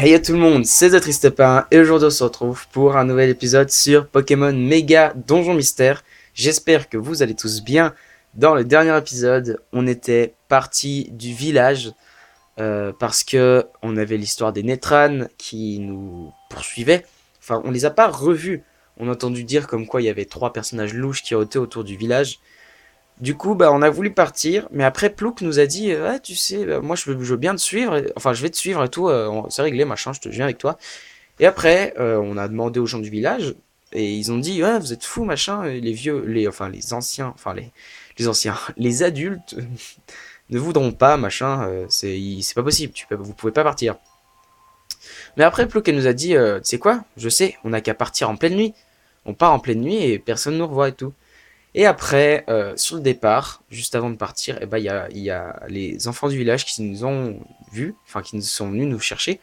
Hey à tout le monde, c'est The Triste Pain et aujourd'hui on se retrouve pour un nouvel épisode sur Pokémon Méga Donjon Mystère. J'espère que vous allez tous bien. Dans le dernier épisode, on était parti du village parce que on avait l'histoire des Netran qui nous poursuivaient. Enfin, on les a pas revus. On a entendu dire comme quoi il y avait 3 personnages louches qui rôtaient autour du village. Du coup, on a voulu partir, mais après Plouk nous a dit, ah, tu sais, moi je veux bien te suivre, enfin je vais te suivre et tout, c'est réglé, machin, je viens avec toi. Et après, on a demandé aux gens du village, et ils ont dit, ouais, vous êtes fous, machin, et les vieux, les anciens, les anciens, les adultes ne voudront pas, machin, c'est pas possible, vous pouvez pas partir. Mais après, Plouk elle nous a dit, tu sais quoi, je sais, on n'a qu'à partir en pleine nuit. On part en pleine nuit et personne nous revoit et tout. Et après, sur le départ, juste avant de partir, il y a les enfants du village qui nous ont vus, enfin qui nous sont venus nous chercher,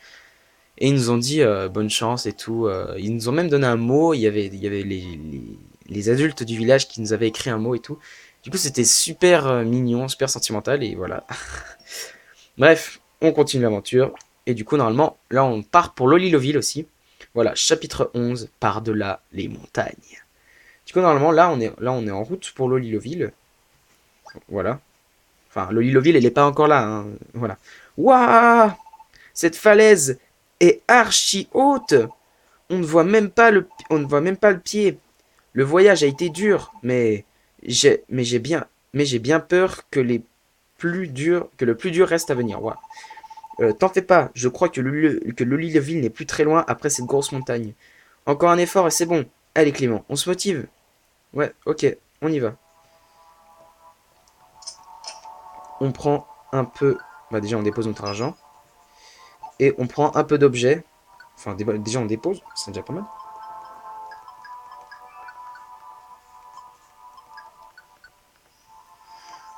et ils nous ont dit bonne chance et tout. Ils nous ont même donné un mot, il y avait les adultes du village qui nous avaient écrit un mot et tout. Du coup, c'était super mignon, super sentimental, et voilà. Bref, on continue l'aventure, et du coup, normalement, là, on part pour Loliloville aussi. Voilà, chapitre 11, par-delà les montagnes. Du coup, normalement, là, on est en route pour Loliloville. Voilà. Enfin, Loliloville, elle n'est pas encore là. Hein. Voilà. Waouh! Cette falaise est archi haute. On ne voit même pas le pied. Le voyage a été dur, mais j'ai bien peur que le plus dur reste à venir. Waouh. T'en fais pas. Je crois que Loliloville n'est plus très loin après cette grosse montagne. Encore un effort et c'est bon. Allez Clément, on se motive. Ouais, ok, on y va. On prend un peu. Déjà, on dépose notre argent. Et on prend un peu d'objets. Enfin, déjà, on dépose. C'est déjà pas mal.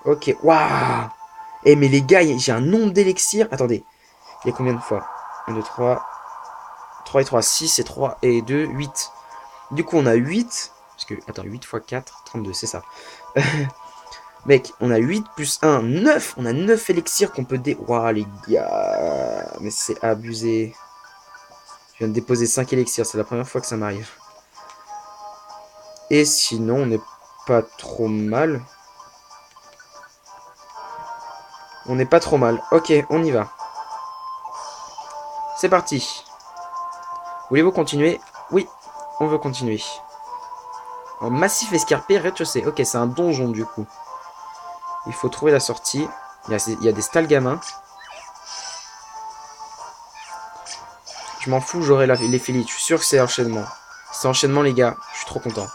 Ok, waouh. Eh, mais les gars, j'ai un nombre d'élixirs. Attendez, il y a combien de fois 1, 2, 3. 3 et 3, 6 et 3 et 2, 8. Du coup, on a 8. Parce que, attends, 8 fois 4, 32, c'est ça. Mec, on a 8 plus 1, 9. On a 9 élixirs qu'on peut Waouh, les gars. Mais c'est abusé. Je viens de déposer 5 élixirs. C'est la première fois que ça m'arrive. Et sinon, on n'est pas trop mal. On n'est pas trop mal. Ok, on y va. C'est parti. Voulez-vous continuer? Oui, on veut continuer. Un massif escarpé, rez-de-chaussée. Ok, c'est un donjon du coup. Il faut trouver la sortie. Il y a des stalgamins. Je m'en fous, j'aurai les félites. Je suis sûr que c'est enchaînement. C'est enchaînement, les gars. Je suis trop content.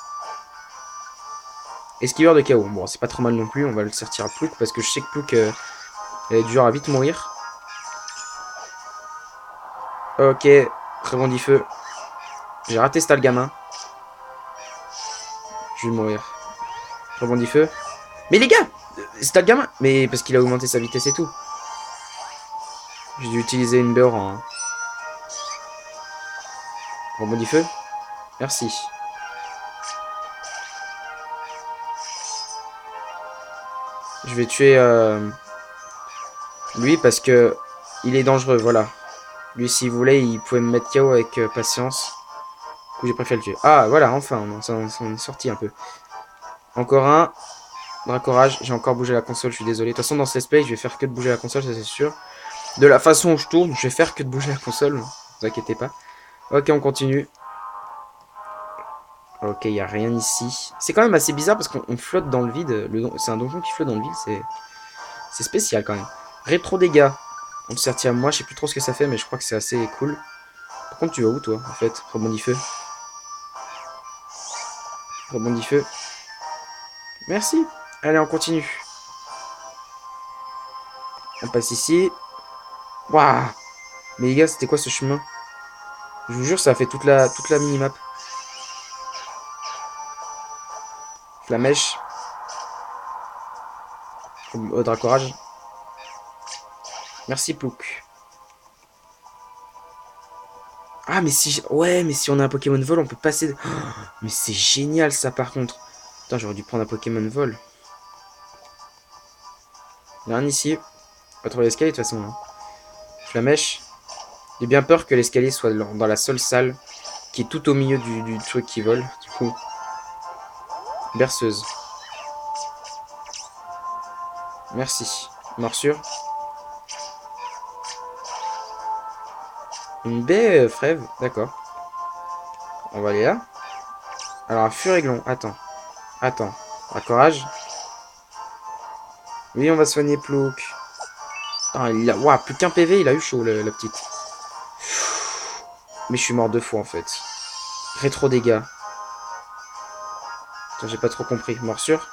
Esquiveur de chaos. Bon, c'est pas trop mal non plus. On va le sortir à Plouk parce que je sais que Plouk, elle est du genre à vite mourir. Ok, rebondit feu. J'ai raté Stalgamin. Je vais mourir. Rebondit feu. Mais les gars, Stalgamin. Mais parce qu'il a augmenté sa vitesse et tout. J'ai dû utiliser une beurre. Hein. Rebondit feu. Merci. Je vais tuer lui parce que il est dangereux, voilà. Lui, s'il voulait, il pouvait me mettre KO avec patience. Du coup, j'ai préféré le tuer. Ah, voilà, enfin, on est sorti un peu. Encore un. Bracorage, j'ai encore bougé la console, je suis désolé. De toute façon, dans ce space, je vais faire que de bouger la console, ça c'est sûr. De la façon où je tourne, je vais faire que de bouger la console, ne vous inquiétez pas. Ok, on continue. Ok, il n'y a rien ici. C'est quand même assez bizarre parce qu'on flotte dans le vide. C'est un donjon qui flotte dans le vide, c'est spécial quand même. Rétro dégâts. On te sert à moi, je sais plus trop ce que ça fait, mais je crois que c'est assez cool. Par contre, tu vas où toi, en fait? Rebondis feu. Rebondis feu. Merci. Allez, on continue. On passe ici. Waouh. Mais les gars, c'était quoi ce chemin? Je vous jure, ça a fait toute la minimap. Flamèche. Au Dracorage. Merci Plouk. Ah, mais si... Ouais, mais si on a un Pokémon vol, on peut passer... Oh, mais c'est génial ça par contre. Putain, j'aurais dû prendre un Pokémon vol. Il y a un ici. On va trouver l'escalier de toute façon. Hein. Flamèche. J'ai bien peur que l'escalier soit dans la seule salle qui est tout au milieu du truc qui vole. Du coup, berceuse. Merci. Morsure. Une baie frève, d'accord. On va aller là. Alors, un furéglon. Attends. Attends. Raccorage. Oui, on va soigner Plouc. Ah, il a... Ouah, plus qu'un PV, il a eu chaud, la petite. Mais je suis mort 2 fois, en fait. Rétro dégâts. Attends, j'ai pas trop compris. Morsure.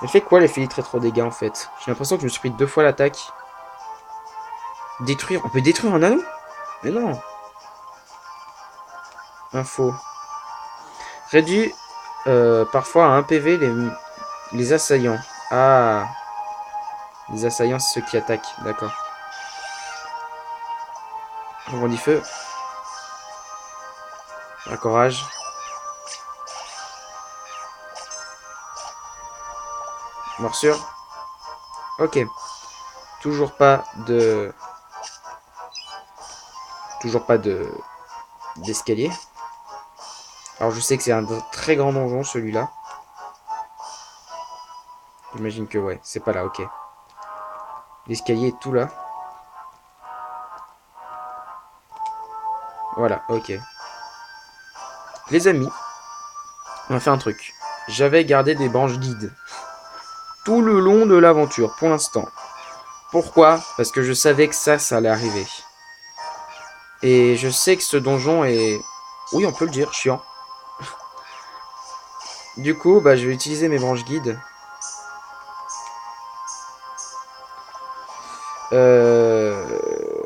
Elle fait quoi, les félites rétro dégâts, en fait? J'ai l'impression que je me suis pris 2 fois l'attaque. Détruire. On peut détruire un anneau? Mais non. Info. Réduit parfois à 1 PV les assaillants. Ah. Les assaillants, c'est ceux qui attaquent. D'accord. Rebondit feu. Raccorage. Morsure. Ok. Toujours pas de... Toujours pas de... d'escalier. Alors je sais que c'est un très grand donjon celui-là. J'imagine que ouais, c'est pas là, ok. L'escalier est tout là. Voilà, ok. Les amis, on va faire un truc. J'avais gardé des branches guides tout le long de l'aventure, pour l'instant. Pourquoi? Parce que je savais que ça allait arriver. Et je sais que ce donjon est... Oui, on peut le dire, chiant. Du coup, bah, je vais utiliser mes branches guides.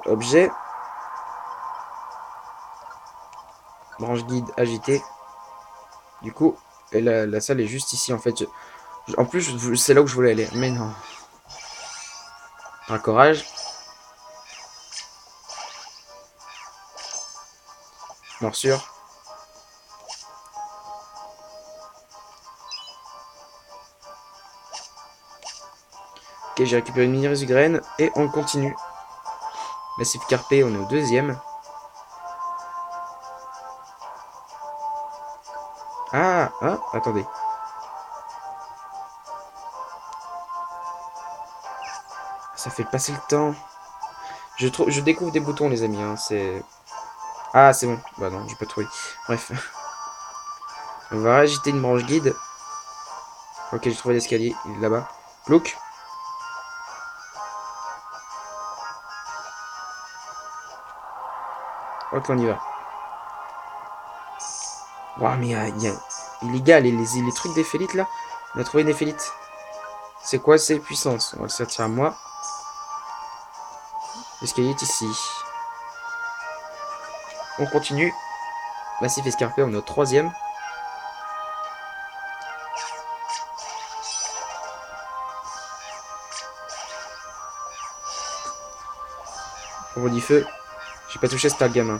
Objet. Branche guide agitée. Du coup, et la salle est juste ici, en fait. En plus, c'est là où je voulais aller. Mais non. Raccorage. Morsure. Ok, j'ai récupéré une mini graine et on continue. Massif Carpé, on est au 2e. Ah, ah, attendez. Ça fait passer le temps. Je découvre des boutons, les amis. Hein, c'est... Ah, c'est bon. Bah non, j'ai pas trouvé. Bref. On va agiter une branche guide. Ok, j'ai trouvé l'escalier. Il est là-bas. Look. Ok, on y va. Waouh, mais illégal, les trucs d'éphélites là. On a trouvé une éphélite. C'est quoi ces puissances? On va le sortir à moi. L'escalier est ici. On continue. Massif escarpé, on est au 3e. On dit feu. J'ai pas touché ce gamin.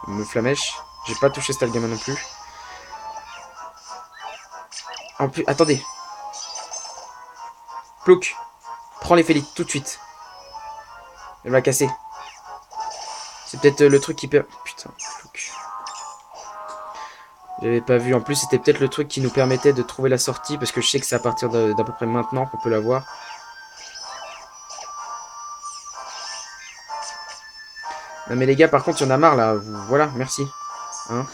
Me flamèche. J'ai pas touché ce gamin non plus. En plus, attendez. Plouc. Prends l'éphélites tout de suite. Elle va casser. C'est peut-être le truc qui perd. Putain, Plouc. J'avais pas vu. En plus, c'était peut-être le truc qui nous permettait de trouver la sortie. Parce que je sais que c'est à partir d'à peu près maintenant qu'on peut la voir. Non mais les gars, par contre, il y en a marre là. Voilà, merci. Hein,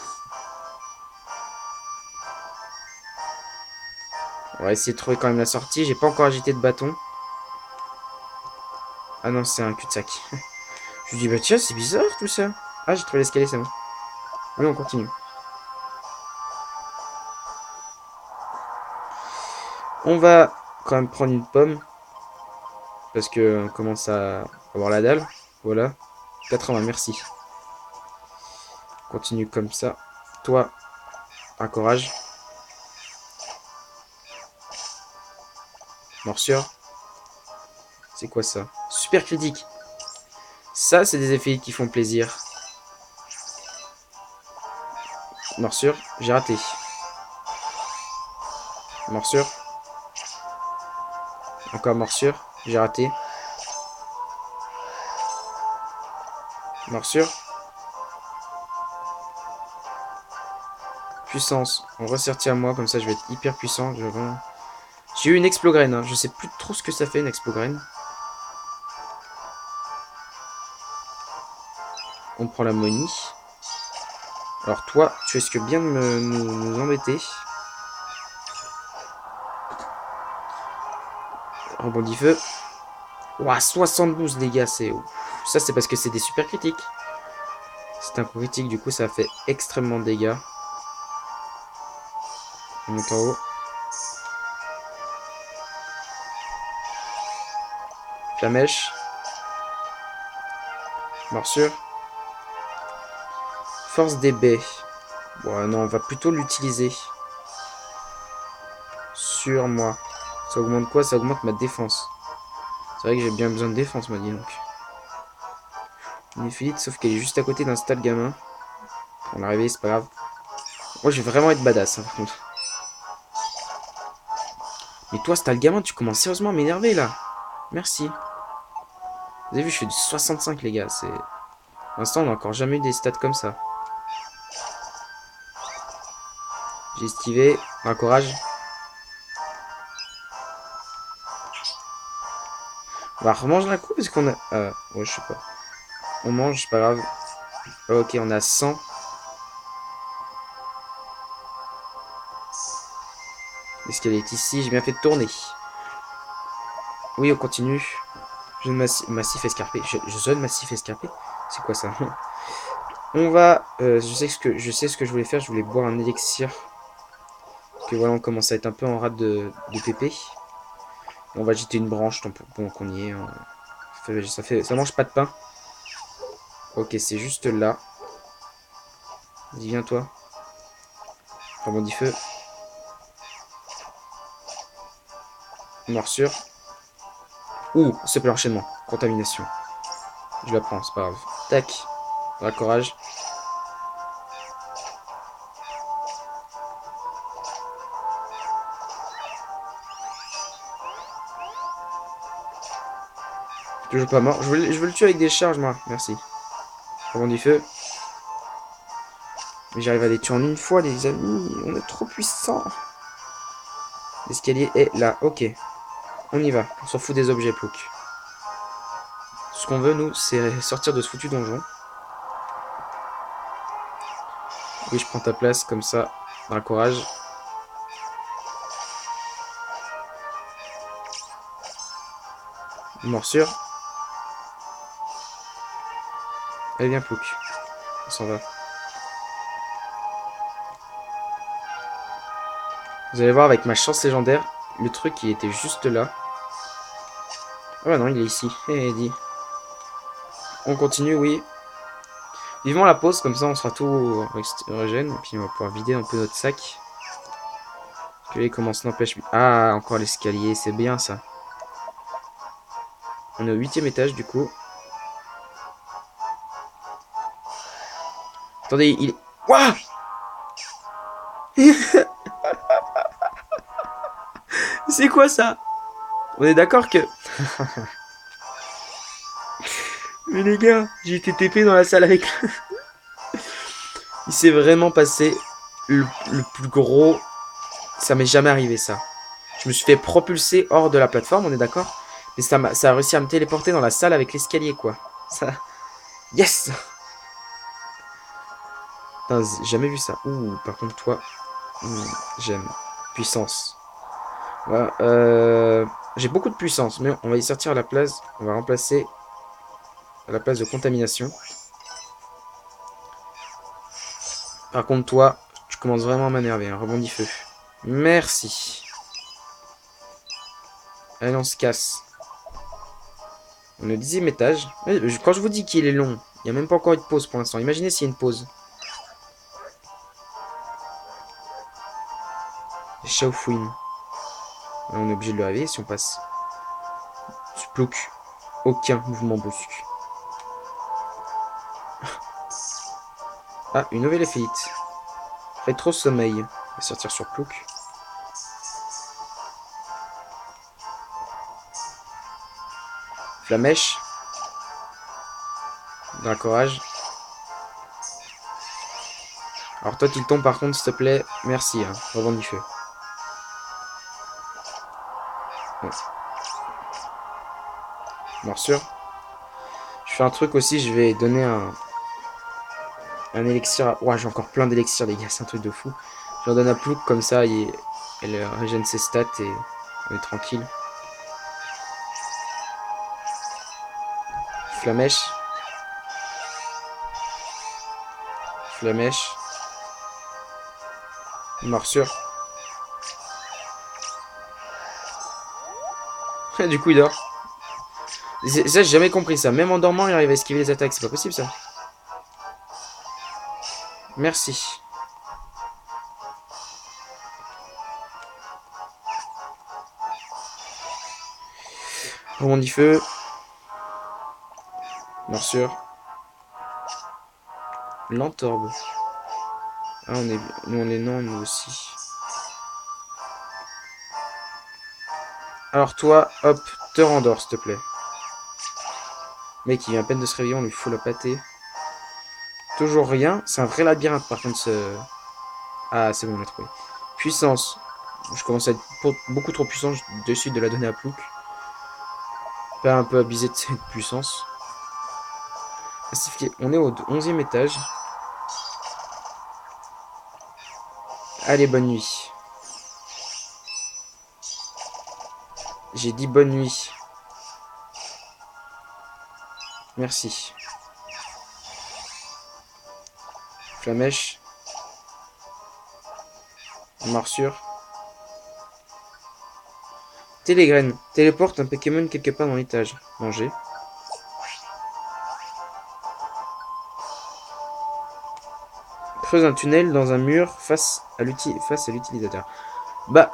on va essayer de trouver quand même la sortie. J'ai pas encore agité de bâton. Ah non, c'est un cul-de-sac. Je lui dis, bah tiens, c'est bizarre tout ça. Ah, j'ai trouvé l'escalier, c'est bon. Oui, on continue. On va quand même prendre une pomme. Parce que on commence à avoir la dalle. Voilà. 80, merci. Continue comme ça. Toi, encourage. Morsure. C'est quoi ça? Super critique. Ça, c'est des effets qui font plaisir. Morsure. J'ai raté. Morsure. Encore morsure. J'ai raté. Morsure. Puissance. On ressortit à moi, comme ça je vais être hyper puissant. J'ai eu une explograine, hein. Je sais plus trop ce que ça fait une explograine. On prend la monie. Alors toi, tu risques bien de nous embêter. Rebondit feu. Ouah, 72 dégâts, c'est... Ça c'est parce que c'est des super critiques. C'est un coup critique, du coup ça fait extrêmement de dégâts. On monte en haut. Flamèche. Morsure. Force des baies. Bon, non, on va plutôt l'utiliser sur moi. Ça augmente quoi? Ça augmente ma défense. C'est vrai que j'ai bien besoin de défense, m'a dit donc. Une éphilite, sauf qu'elle est juste à côté d'un stade gamin. On l'a réveillé, c'est pas grave. Moi, je vais vraiment être badass, hein, par contre. Mais toi, stade gamin, tu commences sérieusement à m'énerver, là. Merci. Vous avez vu, je fais du 65, les gars. C'est... Pour l'instant, on n'a encore jamais eu des stats comme ça. J'ai esquivé. Un courage. On va remanger un coup parce qu'on a... ouais, je sais pas. On mange, c'est pas grave. Ok, on a 100. Est-ce qu'elle est ici? J'ai bien fait de tourner. Oui, on continue. Jeune massif escarpé. Jeune massif escarpé? C'est quoi ça? On va... je sais ce que je voulais faire. Je voulais boire un élixir. Parce que voilà, on commence à être un peu en rate de pépé. On va jeter une branche tant bon qu'on y est. Hein. Ça mange pas de pain. Ok, c'est juste là. Vas-y, viens toi. Rebondis feu. Morsure. Ouh, c'est pas l'enchaînement. Contamination. Je la prends, c'est pas grave. Tac. Raccorage. Toujours pas mort. Je veux le tuer avec des charges, moi. Merci. Rebondis feu. Mais j'arrive à les tuer en une fois, les amis. On est trop puissants. L'escalier est là. Ok. On y va. On s'en fout des objets, Plouk. Ce qu'on veut, nous, c'est sortir de ce foutu donjon. Oui, je prends ta place, comme ça. Raccorage. Morsure. Allez, viens, Plouk. On s'en va. Vous allez voir, avec ma chance légendaire, le truc, il était juste là. Ah bah non, il est ici. Eh, dit. On continue, oui. Vivement la pause, comme ça on sera tout régène. Et puis on va pouvoir vider un peu notre sac. Parce que là, il commence n'empêche. Ah, encore l'escalier, c'est bien ça. On est au 8ème étage du coup. Attendez, il est... Wouah. C'est quoi ça? On est d'accord que... Mais les gars, j'ai été TP dans la salle avec... Il s'est vraiment passé le plus gros... Ça m'est jamais arrivé ça. Je me suis fait propulser hors de la plateforme, on est d'accord? Mais ça a réussi à me téléporter dans la salle avec l'escalier, quoi. Ça... Yes! Putain, j'ai jamais vu ça. Ouh, par contre, toi... j'aime. Puissance. Voilà, j'ai beaucoup de puissance, mais on va y sortir à la place. On va remplacer à la place de contamination. Par contre, toi, tu commences vraiment à m'énerver. Hein. Rebondis feu. Merci. Allez, on se casse. On est au 10ème étage. Quand je vous dis qu'il est long, il n'y a même pas encore eu de pause pour l'instant. Imaginez s'il y a une pause. Shaofouine. On est obligé de le réveiller si on passe. Splouk. Aucun mouvement brusque. Ah, une nouvelle éphélite. Rétro-sommeil. On va sortir sur Plouk. Flamèche. D'un courage. Alors toi, tu tombes par contre, s'il te plaît. Merci, hein. Revends du feu. Ouais. Morsure. Je fais un truc aussi, je vais donner un élixir. Ouah, j'ai encore plein d'élixirs, les gars, c'est un truc de fou. Je leur donne à Plouk, comme ça, elle régène ses stats et on est tranquille. Flamèche. Flamèche. Morsure. Du coup, il dort. Ça, j'ai jamais compris ça. Même en dormant, il arrive à esquiver les attaques. C'est pas possible, ça. Merci. Rebondit feu. Morsure. L'entorbe. Ah, nous, on est non, nous aussi. Alors toi, hop, te rendors, s'il te plaît. Mec, il vient à peine de se réveiller, on lui fout la pâtée. Toujours rien. C'est un vrai labyrinthe, par contre, ce... Ah, c'est bon, on l'a trouvé. Puissance. Je commence à être beaucoup trop puissant. Je décide de la donner à Plouk. Pas un peu abusé de cette puissance. On est au 11e étage. Allez, bonne nuit. J'ai dit bonne nuit. Merci. Flamèche. Morsure. Télégraine. Téléporte un Pokémon quelque part dans l'étage. Manger. Creuse un tunnel dans un mur face à l'utilisateur. Bah,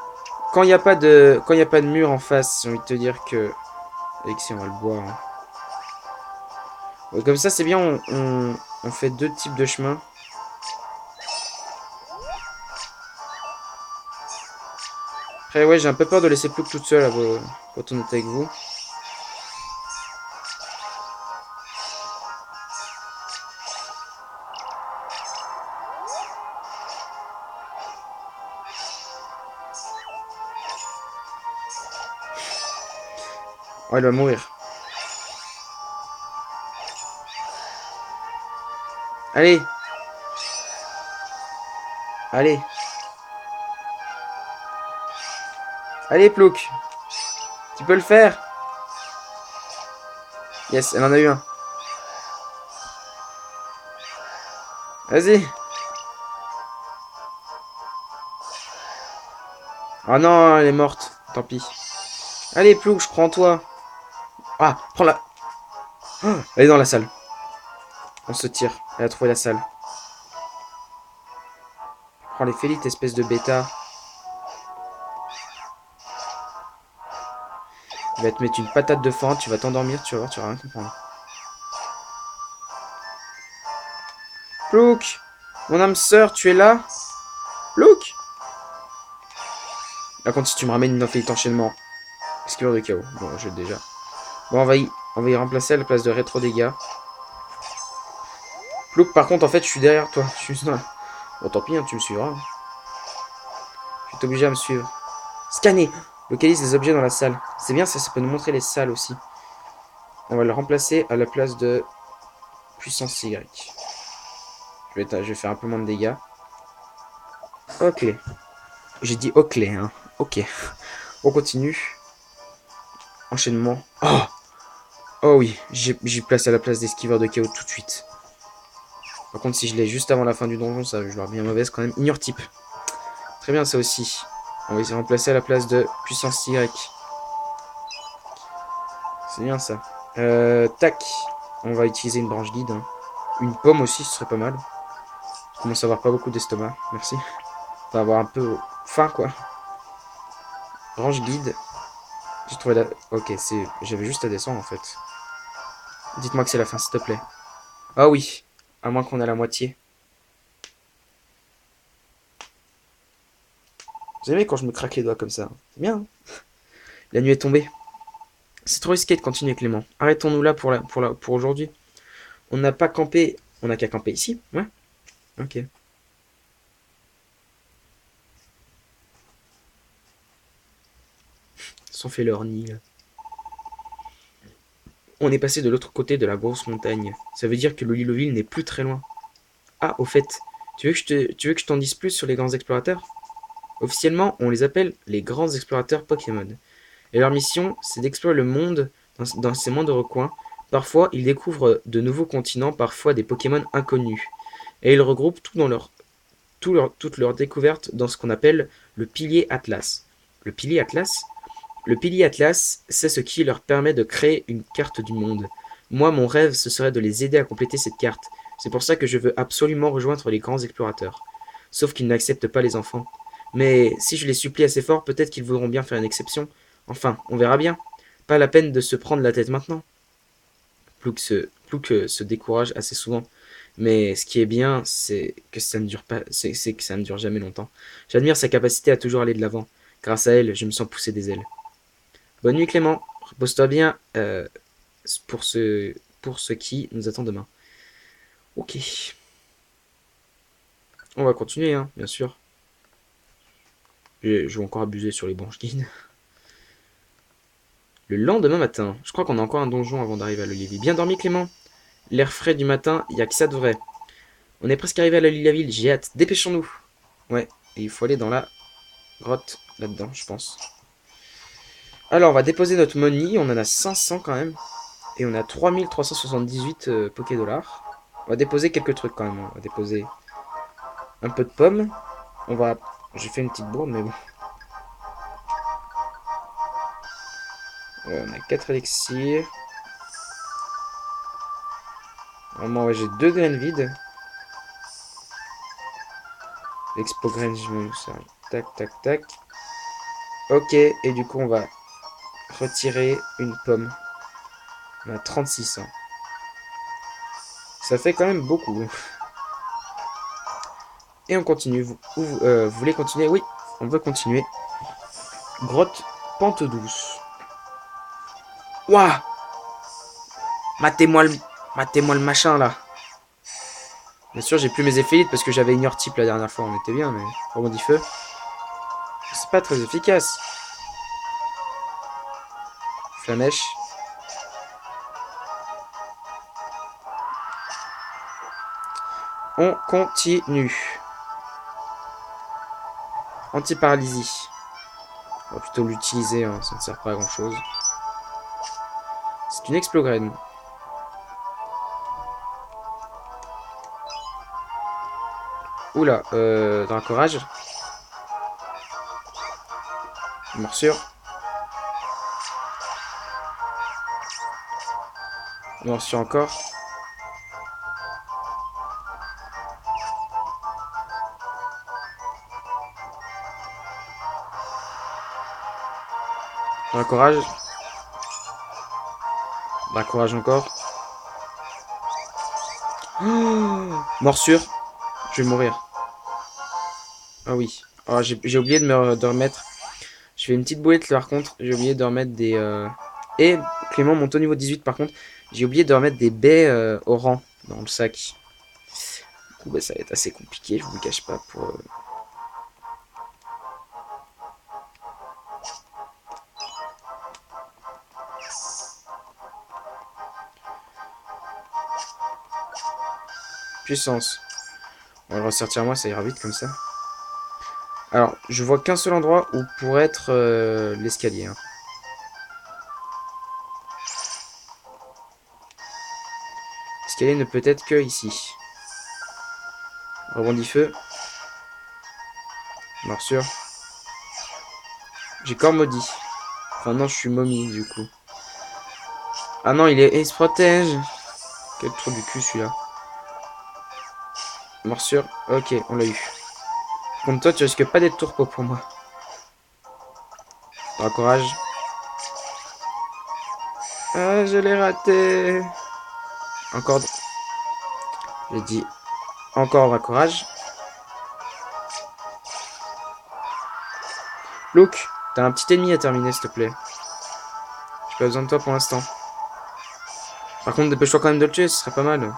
quand il n'y a pas de mur en face, j'ai envie de te dire que... Alexis, on va le boire. Hein. Ouais, comme ça, c'est bien, on fait deux types de chemins. Après, ouais, j'ai un peu peur de laisser Plouk toute seule quand on est avec vous. Oh, elle va mourir. Allez. Allez. Allez, Plouk. Tu peux le faire. Yes, elle en a eu un. Vas-y. Oh non, elle est morte. Tant pis. Allez, Plouk, je crois en toi. Ah, prends-la. Oh, elle est dans la salle. On se tire. Elle a trouvé la salle. Prends les félites, espèce de bêta. Il va te mettre une patate de foin, tu vas t'endormir, tu vas voir, tu vas rien comprendre. Plouk, mon âme sœur, tu es là? Plouk. Là, contre, si tu me ramènes une infélite enchaînement. Esquiveur de chaos. Bon, j'ai déjà. Bon, on va y remplacer à la place de rétro dégâts. Plouk, par contre, en fait, je suis derrière toi. Je suis là. Bon, tant pis, hein, tu me suivras. Tu es obligé à me suivre. Scanner. Localise les objets dans la salle. C'est bien, ça peut nous montrer les salles aussi. On va le remplacer à la place de puissance Y. Je vais faire un peu moins de dégâts. Ok. J'ai dit ok, hein. Ok. On continue. Enchaînement. Oh, oh oui, j'ai placé à la place d'esquiveur de chaos tout de suite. Par contre, si je l'ai juste avant la fin du donjon, ça je leur bien mauvaise quand même. Ignore type. Très bien, ça aussi. On va essayer de remplacer à la place de puissance Y. C'est bien ça. Tac. On va utiliser une branche guide. Hein. Une pomme aussi, ce serait pas mal. Je commence à avoir pas beaucoup d'estomac. Merci. On va avoir un peu faim, quoi. Branche guide. J'ai trouvé la... Ok, j'avais juste à descendre, en fait. Dites-moi que c'est la fin, s'il te plaît. Ah oui. À moins qu'on a la moitié. Vous aimez quand je me craque les doigts comme ça? C'est bien. Hein. La nuit est tombée. C'est trop risqué de continuer, Clément. Arrêtons-nous là pour aujourd'hui. On n'a pas campé. On n'a qu'à camper ici. Ouais. Ok. Ils sont fait leur nid, là. On est passé de l'autre côté de la grosse montagne. Ça veut dire que le Liloville n'est plus très loin. Ah, au fait, tu veux que je t'en dise plus sur les grands explorateurs? Officiellement, on les appelle les grands explorateurs Pokémon. Et leur mission, c'est d'explorer le monde dans ces moindres recoins. Parfois, ils découvrent de nouveaux continents, parfois des Pokémon inconnus. Et ils regroupent toutes leurs découvertes dans ce qu'on appelle le pilier Atlas. Le pilier Atlas, le pilier Atlas, c'est ce qui leur permet de créer une carte du monde. Moi, mon rêve, ce serait de les aider à compléter cette carte. C'est pour ça que je veux absolument rejoindre les grands explorateurs. Sauf qu'ils n'acceptent pas les enfants. Mais si je les supplie assez fort, peut-être qu'ils voudront bien faire une exception. Enfin, on verra bien. Pas la peine de se prendre la tête maintenant. Plouk se décourage assez souvent. Mais ce qui est bien, c'est que ça ne dure pas, c'est que ça ne dure jamais longtemps. J'admire sa capacité à toujours aller de l'avant. Grâce à elle, je me sens pousser des ailes. Bonne nuit Clément, repose-toi bien pour, ce, pour ce qui nous attend demain. Ok, on va continuer, hein, bien sûr. Je vais encore abuser sur les branches guides. Le lendemain matin, je crois qu'on a encore un donjon avant d'arriver à l'Olivier. Bien dormi Clément. L'air frais du matin, il n'y a que ça de vrai. On est presque arrivé à la ville, j'ai hâte. Dépêchons-nous. Ouais, et il faut aller dans la grotte là-dedans, je pense. Alors, on va déposer notre money. On en a 500 quand même. Et on a 3378 Poké-Dollars. On va déposer quelques trucs quand même. On va déposer un peu de pommes. On va... J'ai fait une petite bourde, mais bon. Ouais, on a 4 élixirs. Normalement, ouais, j'ai 2 graines vides. L'expo graine, je me sers. Tac, tac, tac. Ok, et du coup, on va retirer une pomme. On a 36. Hein. Ça fait quand même beaucoup. Et on continue. Vous voulez continuer? Oui, on veut continuer. Grotte pente douce. Ouah! Matez-moi le... Matez-moi le machin là. Bien sûr, j'ai plus mes éphélites parce que j'avais ignore type la dernière fois. On était bien, mais rebondit feu. C'est pas très efficace. Flamèche. On continue. Anti-paralysie. On va plutôt l'utiliser, hein, ça ne sert pas à grand chose. C'est une explogrène. Oula, Dracorage. Morsure. Morsure encore. Dracorage. Dracorage encore. Oh, morsure. Je vais mourir. Ah oui. Oh, j'ai oublié de remettre. Je fais une petite boulette par contre. J'ai oublié de remettre des. Et Clément monte au niveau 18 par contre. J'ai oublié de remettre des baies au rang dans le sac. Du coup, bah, ça va être assez compliqué, je vous le cache pas. Pour. Puissance. On va le ressortir moi, ça ira vite comme ça. Alors, je vois qu'un seul endroit où pourrait être l'escalier. Hein. L'escalier ne peut être que ici. Rebondit feu. Morsure. J'ai corps maudit. Enfin non, je suis momie du coup. Ah non, il se protège. Quel trou du cul celui-là. Morsure. Ok, on l'a eu. Contre toi, tu risques pas d'être tourpeau pour moi. Courage. Ah, je l'ai raté. Encore. J'ai dit encore courage. Look, t'as un petit ennemi à terminer, s'il te plaît. J'ai pas besoin de toi pour l'instant. Par contre, dépêche-toi quand même de le tuer, ce serait pas mal.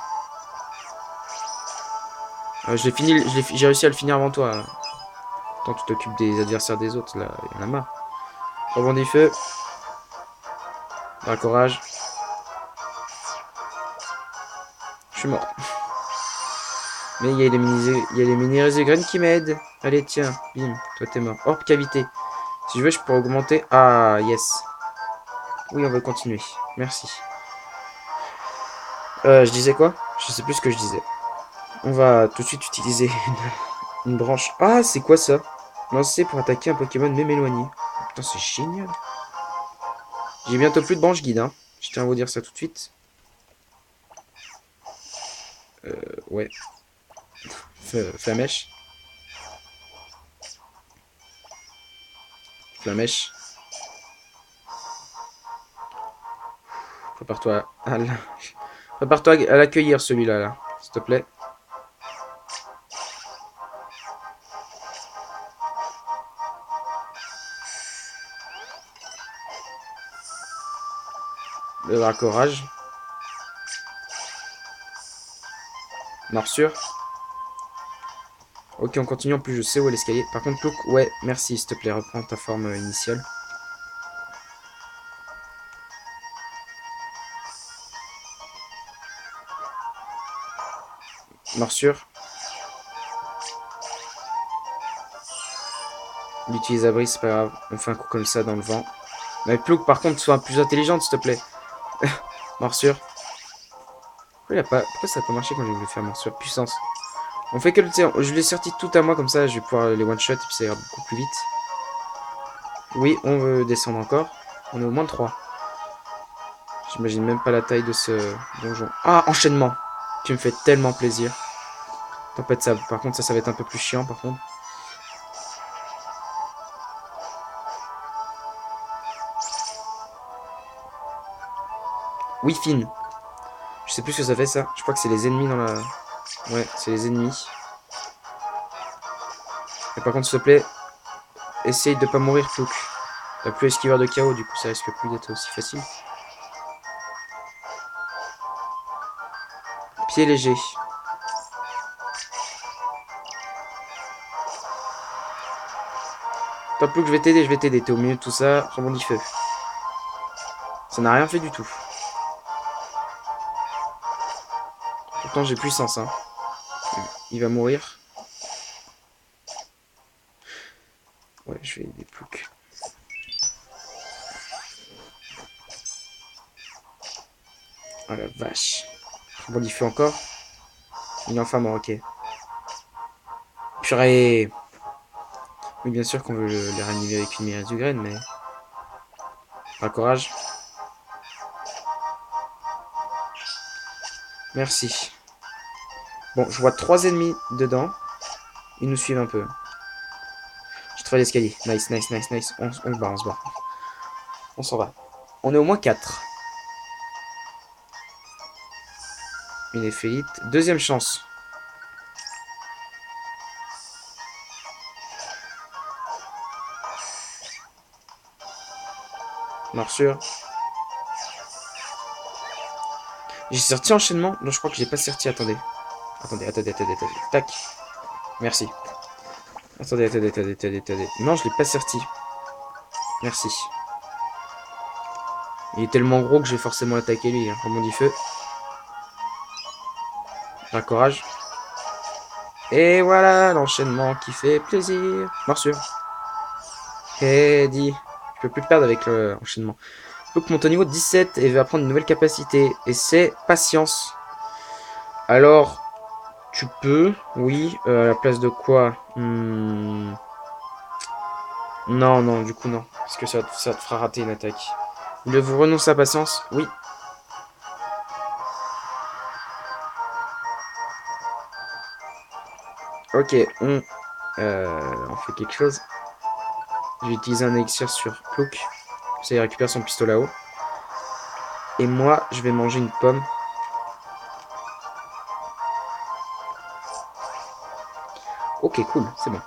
Je l'ai fini, j'ai réussi à le finir avant toi. Tant tu t'occupes des adversaires des autres, là, il y en a marre. Rebondis feu. Courage. Je suis mort. Mais il y a les mini Resograines qui m'aident. Allez, tiens, bim, toi t'es mort. Hors cavité. Si je veux, je pourrais augmenter. Ah, yes. Oui, on va continuer. Merci. Je disais quoi? Je sais plus ce que je disais. On va tout de suite utiliser une branche. Ah, c'est quoi ça? Lancer pour attaquer un Pokémon même éloigné. Putain, c'est génial. J'ai bientôt plus de branche guide, hein. Je tiens à vous dire ça tout de suite. Ouais. Flamèche. Flamèche. Prépare-toi à Prépare-toi à l'accueillir, celui-là, là. S'il te plaît. Le raccorage. Morsure. Ok, on continue. En plus, je sais où est l'escalier. Par contre, Plouk, ouais, merci, s'il te plaît. Reprends ta forme initiale. Morsure. Il utilise abri, c'est pas grave. On fait un coup comme ça dans le vent. Mais Plouk, par contre, sois plus intelligente, s'il te plaît. Morsure. Pourquoi ça a pas marché quand j'ai voulu faire morsure? Puissance. On fait que le... Je l'ai sorti tout à moi, comme ça, je vais pouvoir les one-shot, et puis ça ira beaucoup plus vite. Oui, on veut descendre encore. On est au moins 3. J'imagine même pas la taille de ce donjon. Ah, enchaînement. Tu me fais tellement plaisir. Tempête sable. Par contre, ça va être un peu plus chiant, par contre. Oui, fine. Je sais plus ce que ça fait, ça. Je crois que c'est les ennemis dans la... Ouais, c'est les ennemis. Et par contre, s'il te plaît, essaye de pas mourir, Plouk. T'as plus esquiveur de chaos, du coup, ça risque plus d'être aussi facile. Pied léger. Top Plouk, je vais t'aider, je vais t'aider. T'es au milieu de tout ça. Rebondis feu. Ça n'a rien fait du tout. Pourtant, j'ai puissance, hein. Il va mourir. Ouais, je vais aider Plouk. Oh la vache. Rebondis feu encore. Il est enfin mort, ok. Purée. Oui, bien sûr qu'on veut les ranimer avec une miraise du graine, mais... Pas courage. Merci. Bon, je vois 3 ennemis dedans. Ils nous suivent un peu. Je te fais l'escalier. Nice, nice, nice, nice. On se bat, on se bat. On s'en va. On est au moins 4. Une éphélite. Deuxième chance. Morsure. J'ai sorti enchaînement. Non, je crois que j'ai pas sorti. Attendez. Attendez. Tac. Merci. Attendez. Non, je l'ai pas sorti. Merci. Il est tellement gros que j'ai forcément attaqué lui. Hein. Rebondis feu. Courage. Et voilà l'enchaînement qui fait plaisir. Morsure. Et dit. Je peux plus perdre avec l'enchaînement. Donc monte au niveau 17 et va apprendre une nouvelle capacité. Et c'est patience. Alors, tu peux, oui. À la place de quoi? Non, du coup non. Parce que ça te fera rater une attaque. Voulez-vous renoncer à patience? Oui. Ok, on fait quelque chose. Je vais utiliser un élixir sur Plouk. Ça il récupère son pistolet à eau. Et moi, je vais manger une pomme. Ok, cool, c'est bon.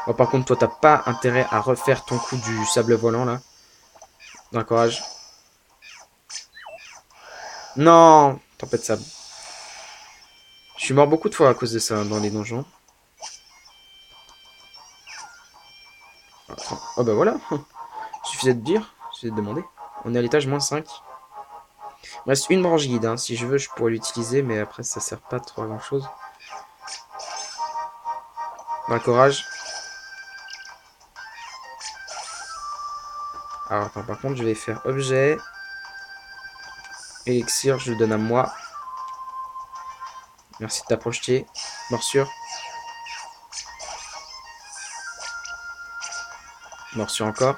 Bon, par contre, toi, t'as pas intérêt à refaire ton coup du sable volant, là. D'un courage. Non, tempête de sable. Je suis mort beaucoup de fois à cause de ça dans les donjons. Attends. Oh bah voilà. Suffisait de dire, suffisait de demander. On est à l'étage -5. Il me reste une branche guide, hein. Si je veux, je pourrais l'utiliser, mais après, ça sert pas trop à grand chose. Courage. Alors, attends, par contre, je vais faire objet. Élixir, je le donne à moi. Merci de ta projeter. Morsure. Morsure encore.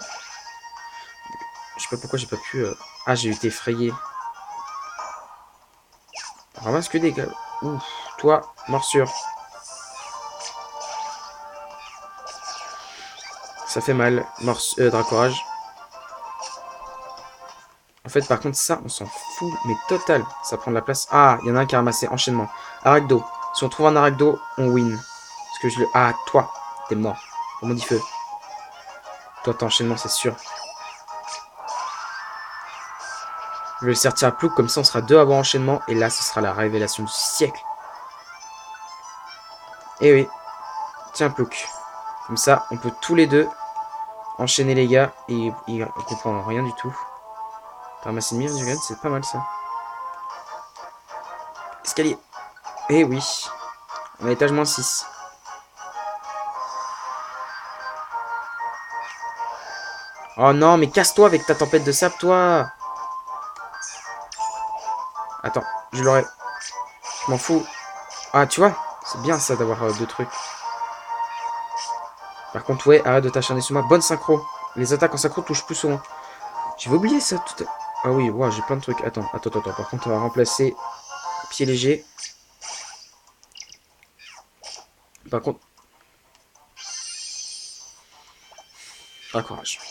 Je sais pas pourquoi j'ai pas pu... Ah, j'ai été effrayé. Ramasse que des gars. Ouf, toi, morsure. Ça fait mal. Dracorage. En fait, par contre, ça, on s'en fout, mais total. Ça prend de la place. Ah, il y en a un qui a ramassé. Enchaînement. Arachdo. Si on trouve un Arachdo, on win. Parce que je le... Ah, toi, t'es mort. On dit feu. Toi, t'as enchaînement, c'est sûr. Je vais le sortir à Plouk, comme ça on sera deux à avoir enchaînement. Et là, ce sera la révélation du siècle. Eh oui. Tiens, Plouk. Comme ça, on peut tous les deux enchaîner les gars. Et ils comprendront rien du tout. Ramasser une mire du gars, c'est pas mal ça. Escalier. Eh oui. On est à l'étage -6. Oh non, mais casse-toi avec ta tempête de sable, toi. Attends, je l'aurais. Je m'en fous. Ah, tu vois, c'est bien ça d'avoir deux trucs. Par contre, ouais, arrête de t'acharner sur moi. Bonne synchro. Les attaques en synchro touchent plus souvent. J'avais oublié ça tout à... Ah oui, wow, j'ai plein de trucs. Attends. Par contre, on va remplacer pied léger. Par contre... Ah, courage.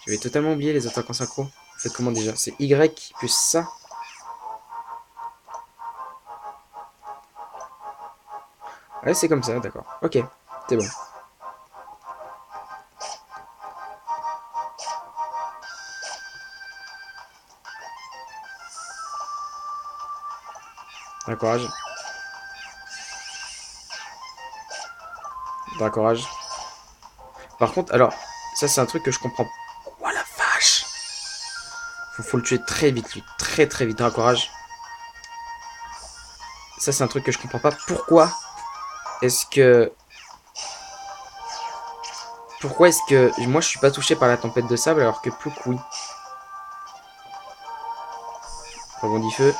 J'avais totalement oublié les attaques en synchro. Faites comment déjà? C'est Y plus ça. Ouais, c'est comme ça, d'accord. Ok, c'est bon. Un courage. Un courage. Par contre, alors, ça c'est un truc que je comprends. Oh la vache! Faut le tuer très vite, lui. Très très vite. Un courage. Ça c'est un truc que je comprends pas. Pourquoi est-ce que... Pourquoi est-ce que... Moi je suis pas touché par la tempête de sable alors que Plouk oui. Rebondit feu.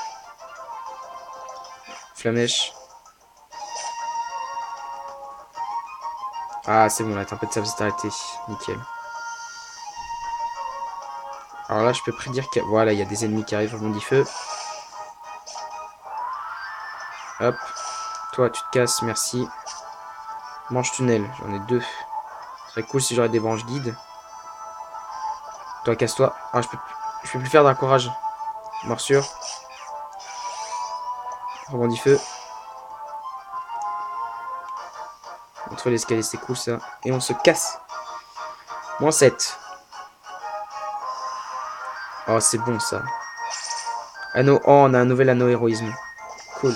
Flamèche. Ah c'est bon, la tempête de sable s'est arrêtée. Nickel. Alors là je peux prédire que... Voilà, il y a des ennemis qui arrivent. Rebondit feu. Hop. Toi tu te casses, merci. Branche tunnel, j'en ai deux. Ce serait cool si j'aurais des branches guides. Toi casse-toi. Ah je peux plus faire d'un courage. Morsure. Rebondit feu. Entre l'escalier, c'est cool ça. Et on se casse. -7. Oh, c'est bon ça. Anneau. Oh, on a un nouvel anneau héroïsme. Cool.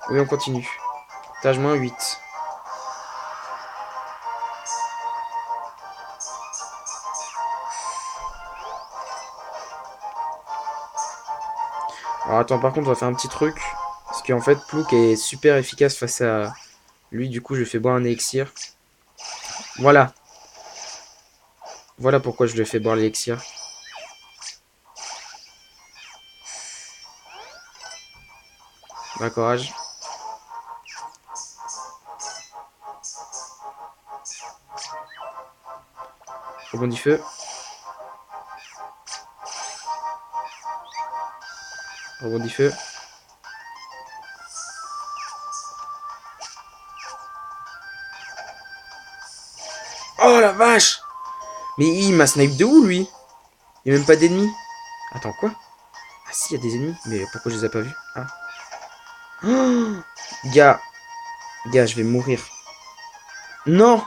Oui, on continue. Étage -8. Alors attends, par contre, on va faire un petit truc. Parce qu'en fait, Plouk est super efficace face à lui. Du coup, je fais boire un élixir. Voilà. Voilà pourquoi je lui fais boire l'élixir. Courage. Rebondit feu. Rebondit feu. Oh la vache! Mais il m'a snipe de où lui? Il n'y a même pas d'ennemis. Attends, quoi? Ah si, il y a des ennemis. Mais pourquoi je les ai pas vus? Ah. Oh, gars. Gars, je vais mourir. Non!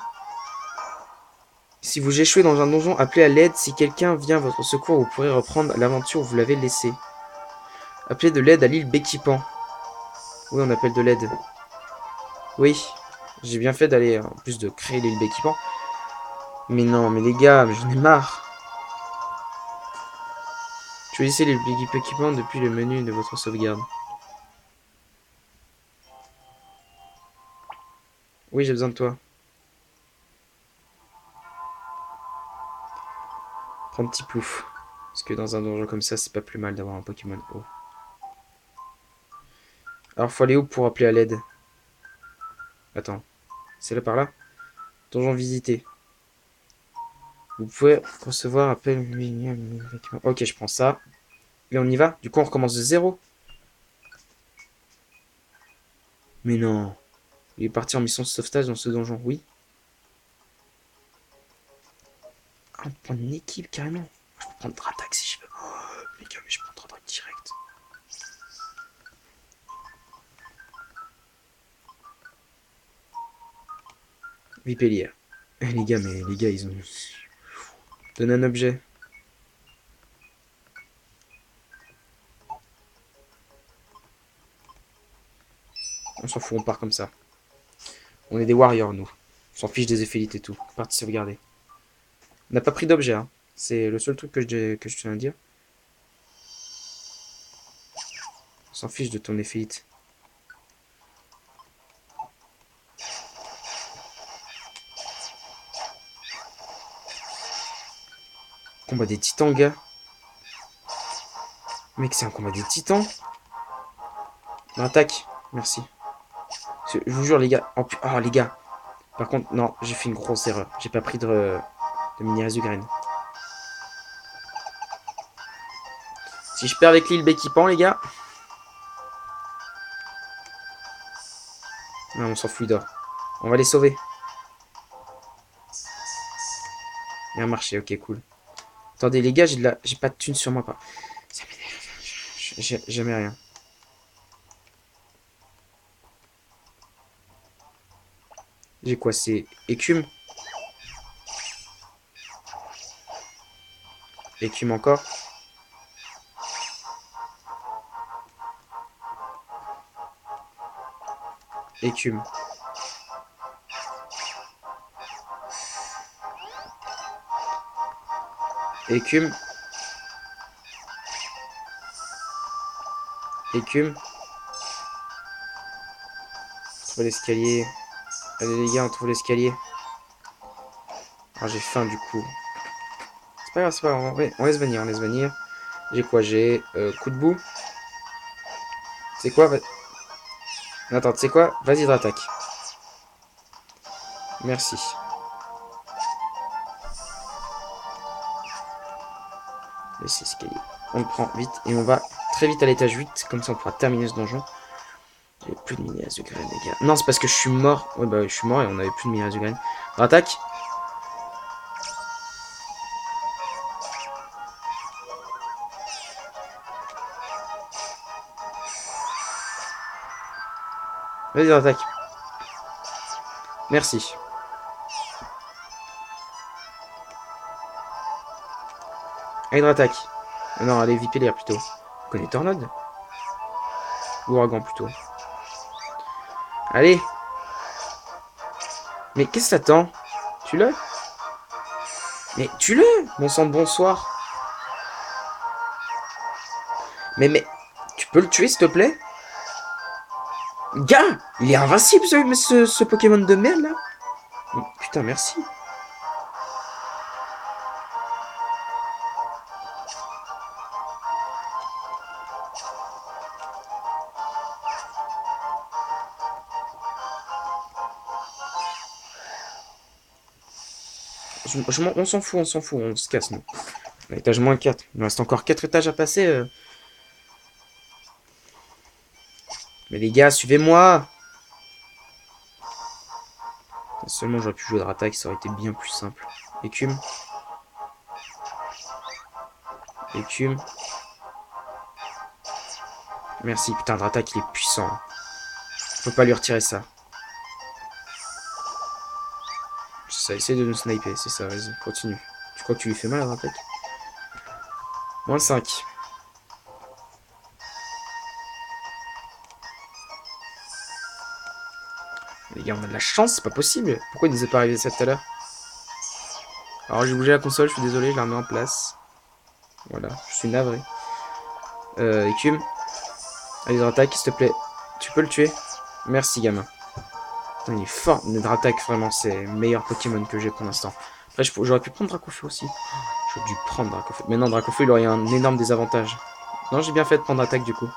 Si vous échouez dans un donjon, appelez à l'aide. Si quelqu'un vient à votre secours, vous pourrez reprendre l'aventure où vous l'avez laissée. Appelez de l'aide à l'île Béquipan. Oui, on appelle de l'aide. Oui, j'ai bien fait d'aller, en plus de créer l'île Béquipan. Mais non, mais les gars, j'en ai marre. Choisissez l'île Béquipan depuis le menu de votre sauvegarde. Oui, j'ai besoin de toi. Prends petit plouf. Parce que dans un donjon comme ça, c'est pas plus mal d'avoir un Pokémon haut. Alors, faut aller où pour appeler à l'aide? Attends, c'est là par là? Donjon visité. Vous pouvez recevoir appel. Ok, je prends ça. Et on y va? Du coup, on recommence de zéro? Mais non. Il est parti en mission de sauvetage dans ce donjon, oui. Ah, on prend une équipe carrément. Je peux prendre Dratak si je veux. Oh, les gars, mais je prends Dratak direct. Vipellière. Les gars, mais les gars, ils ont. Donne un objet. On s'en fout, on part comme ça. On est des warriors, nous. On s'en fiche des éphélites et tout. Partie sauvegarder. On n'a pas pris d'objet, hein. C'est le seul truc que je tiens à dire. On s'en fiche de ton éphélite. Combat des titans, gars. Mec, c'est un combat des titans. Attaque. Merci. Je vous jure, les gars. Oh, les gars. Par contre, non, j'ai fait une grosse erreur. J'ai pas pris de mini graine. Si je perds avec l'île Béquipan, les gars. Non, on s'en fout, il dort. On va les sauver. Bien marché, ok, cool. Attendez, les gars, j'ai pas de thunes sur moi. Pas. Ça m'énerve. J'ai jamais rien. J'ai quoi? C'est écume. Écume encore. Écume. Écume. Écume. On trouve l'escalier. Allez les gars, on trouve l'escalier. Ah, j'ai faim du coup. C'est pas grave, c'est pas grave. On laisse venir, on laisse venir. J'ai quoi? J'ai coup de boue. C'est quoi? Attends, tu sais quoi? Vas-y, Dratak. Merci. Laissez escalier. On le prend vite et on va très vite à l'étage 8. Comme ça, on pourra terminer ce donjon. J'avais plus de minas de graines, les gars. Non, c'est parce que je suis mort. Ouais, bah, je suis mort et on avait plus de minas de graines. Dratak. Vas-y, Dratak. Merci. Allez, Dratak. Non, allez, Vipélière plutôt. On connaît Tornade. Ouragan plutôt. Allez. Mais qu'est-ce que t'attends? Tu l'as? Mais tu l'as? Bon sang de bonsoir. Mais, tu peux le tuer s'il te plaît? Gars, il est invincible ce Pokémon de merde là. Putain, merci. On s'en fout, on se casse nous. On est étage -4. Il nous reste encore 4 étages à passer. Mais les gars, suivez-moi. Seulement j'aurais pu jouer de Dratak, ça aurait été bien plus simple. Écume. Écume. Merci, putain, Dratak il est puissant. On peut pas lui retirer ça. ça, essaie de nous sniper, c'est ça, vas-y, continue. Tu crois que tu lui fais mal à Dratak? Moins 5. Les gars, on a de la chance, c'est pas possible. Pourquoi il nous est pas arrivé ça tout à l'heure? Alors j'ai bougé la console, je suis désolé, je la remets en place. Voilà, je suis navré. Écume. Allez, Dratak, s'il te plaît. Tu peux le tuer? Merci, gamin. Putain, il est fort. Dratak, vraiment, c'est le meilleur Pokémon que j'ai pour l'instant. Après, j'aurais pu prendre Dracofeu aussi. J'aurais dû prendre Dracofeu. Mais non, Dracofeu, il aurait un énorme désavantage. Non, j'ai bien fait de prendre attaque du coup.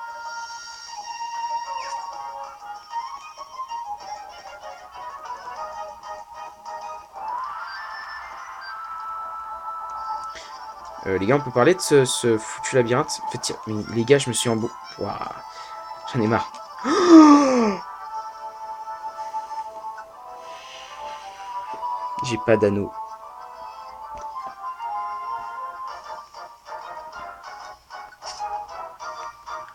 Les gars, on peut parler de ce foutu labyrinthe. En fait, mais les gars, je me suis embou... Waouh. J'en ai marre. J'ai pas d'anneau.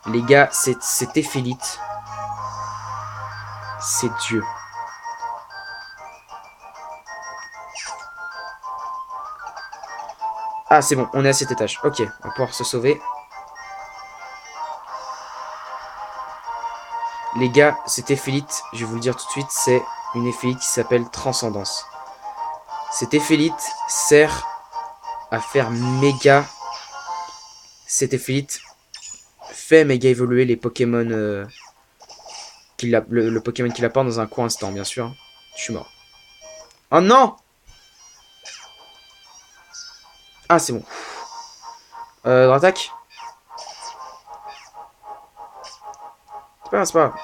Les gars, c'est Éphélite. C'est Dieu. Ah, c'est bon, on est à cet étage. Ok, on va pouvoir se sauver. Les gars, cette Éphélite, je vais vous le dire tout de suite, c'est une Éphélite qui s'appelle Transcendance. Cette Éphélite sert à faire méga... Cette Éphélite fait méga évoluer les Pokémon... le Pokémon qu'il apporte dans un court instant, bien sûr. Je suis mort. Oh non! Ah, c'est bon. Dratak? C'est pas grave, c'est pas grave.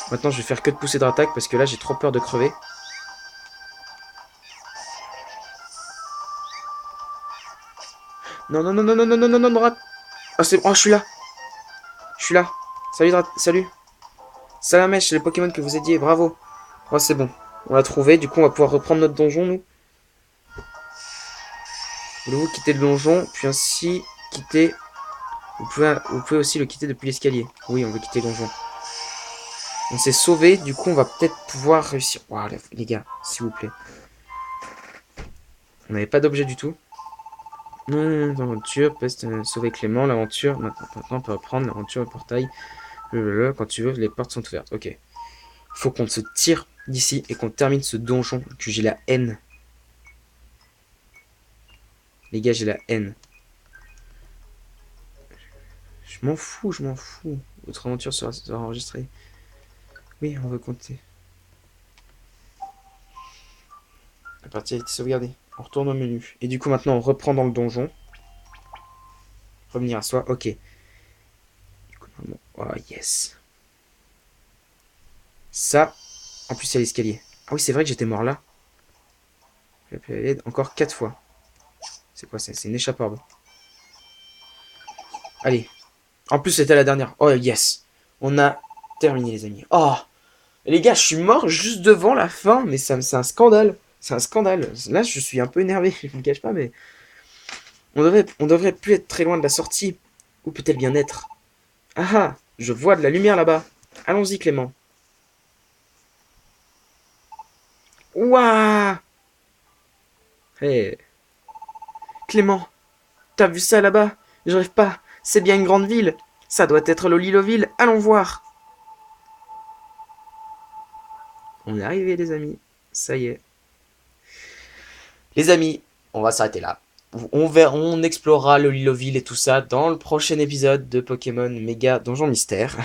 Maintenant, je vais faire que de pousser Dratak parce que là, j'ai trop peur de crever. Non, non, non, non, non, non, non, non, non, Dratak. Oh, c'est... Oh, je suis là. Je suis là. Salut, salut. Salamèche, c'est le Pokémon que vous aidiez. Bravo. Oh, c'est bon. On l'a trouvé. Du coup, on va pouvoir reprendre notre donjon, nous. Voulez-vous quitter le donjon, puis ainsi quitter... Vous pouvez aussi le quitter depuis l'escalier. Oui, on veut quitter le donjon. On s'est sauvé, du coup on va peut-être pouvoir réussir. Waouh, les gars, s'il vous plaît. On n'avait pas d'objet du tout. Non, l'aventure, peste, sauver Clément, l'aventure. Maintenant, on peut reprendre l'aventure au portail. Quand tu veux, les portes sont ouvertes. Ok. Faut qu'on se tire d'ici et qu'on termine ce donjon. Que j'ai la haine. Les gars, j'ai la haine. Je m'en fous, je m'en fous. Votre aventure sera enregistrée. Oui, on veut compter. La partie a été sauvegardée. On retourne au menu. Et du coup, maintenant, on reprend dans le donjon. Revenir à soi, ok. Du coup, normalement... Oh, yes. Ça, en plus, il y a l'escalier. Ah oui, c'est vrai que j'étais mort là. Encore 4 fois. C'est quoi ça? C'est une échapparde. Allez. En plus, c'était la dernière. Oh, yes. On a terminé, les amis. Oh, les gars, je suis mort juste devant la fin, mais c'est un scandale. C'est un scandale. Là, je suis un peu énervé, je ne vous le cache pas, mais... On devrait plus être très loin de la sortie. Où peut-elle bien être? Ah ah, je vois de la lumière là-bas. Allons-y, Clément. Ouah! Hey. Clément, t'as vu ça là-bas? Je rêve pas. C'est bien une grande ville. Ça doit être le Liloville. Allons voir. On est arrivé, les amis. Ça y est. Les amis, on va s'arrêter là. On explorera le Liloville et tout ça dans le prochain épisode de Pokémon Méga Donjon Mystère.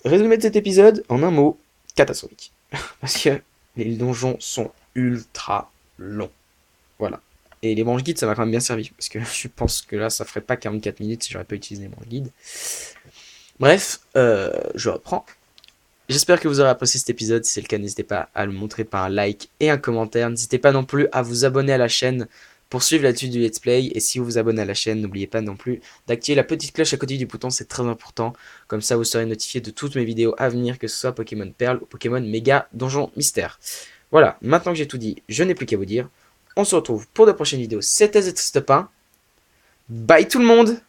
Résumé de cet épisode en un mot, catastrophique. Parce que les donjons sont ultra longs. Voilà. Et les branches guides, ça m'a quand même bien servi. Parce que je pense que là, ça ferait pas 44 minutes si j'aurais pas utilisé les branches guides. Bref, je reprends. J'espère que vous aurez apprécié cet épisode. Si c'est le cas, n'hésitez pas à le montrer par un like et un commentaire. N'hésitez pas non plus à vous abonner à la chaîne pour suivre la suite du let's play. Et si vous vous abonnez à la chaîne, n'oubliez pas non plus d'activer la petite cloche à côté du bouton, c'est très important. Comme ça, vous serez notifié de toutes mes vidéos à venir, que ce soit Pokémon Perle ou Pokémon Méga Donjon Mystère. Voilà, maintenant que j'ai tout dit, je n'ai plus qu'à vous dire. On se retrouve pour de prochaines vidéos. C'était ZTristepin. Bye tout le monde!